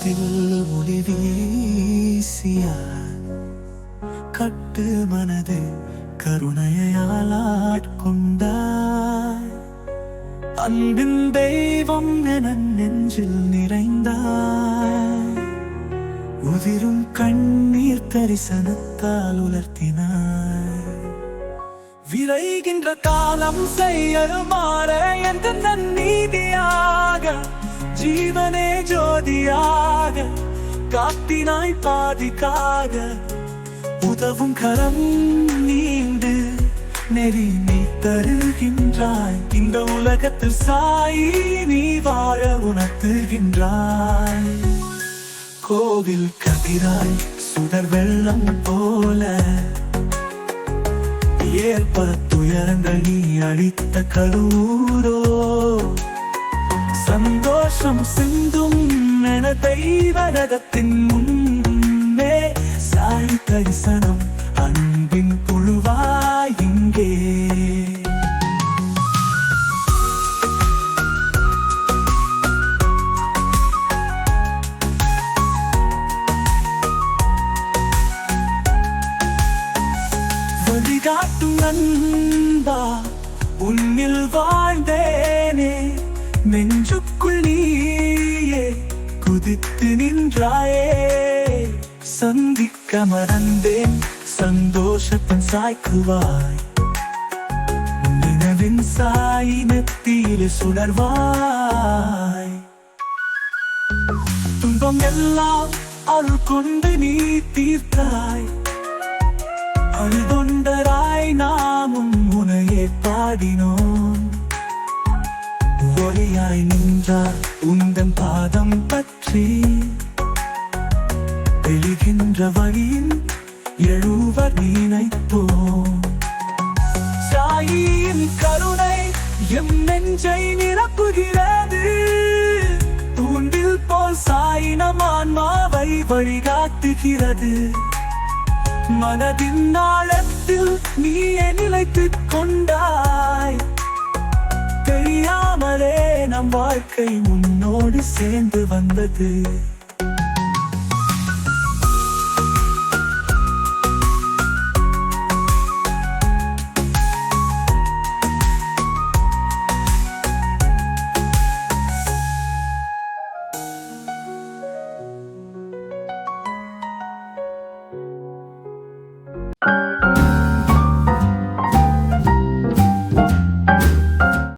உள்ளத்தில் ஒளி வீசியார் கட்டு மனது கருணையால் ஆட்கொண்டாய். அன்பின் தெய்வம் என நெஞ்சில் நிறைந்தாய். உதிரும் கண்ணீர் தரிசனத்தால் உலர்த்தினாய். விரைகின்ற காலம் செய்ய மாற என்ற நன்னீதியாக ஜீவனே ஜோதியாக காட்டினாய் பாதிக்காக. உதவும் கரம் நீண்டு நெறி நீ தருகின்றாய். இந்த உலகத்தில் சாயி நீ வாழ உணர்த்துகின்றாய். கோவில் கதிராய் சுடர் வெள்ளம் போல ஏற்ப துயரங்கள் நீ அளித்த கருவூரோ. சந்தோஷம் சிந்தும் என தெய்வரகத்தின் முன்னே சாய் தரிசனம் அன்பின் புழுவாய் இங்கே. வழிகாட்டும் அன்பா உன்னில் வாழ்ந்தேனே. நெஞ்சுக்குள் நீயே குதித்து நின்றாயே. சந்திக்க மறந்தேன் சந்தோஷத்தின் சாய்க்குவாய். நினைவின் சாய் நெத்தியில் சுடர்வாய். துன்பம் எல்லாம் அருள் கொண்டு நீ தீர்த்தாய். அருள்கொண்டராய் நாமும் உனையே பாடினோம். ஒளியாய் நின்றார் உந்தன் பாதம் பற்றி எழுகின்ற வழியின் எழுவர் நினைத்தோம். சாயின் கருணை எம் நெஞ்சை நிரப்புகிறது. தூண்டில் போல் சாயினம் ஆன்மாவை வழிகாட்டுகிறது. மனதின் ஆழத்தில் நீயே நிலைத்துக் கொண்டாய். தெரியாமலே நம் வாழ்க்கை உன்னோடு சேர்ந்து வந்தது.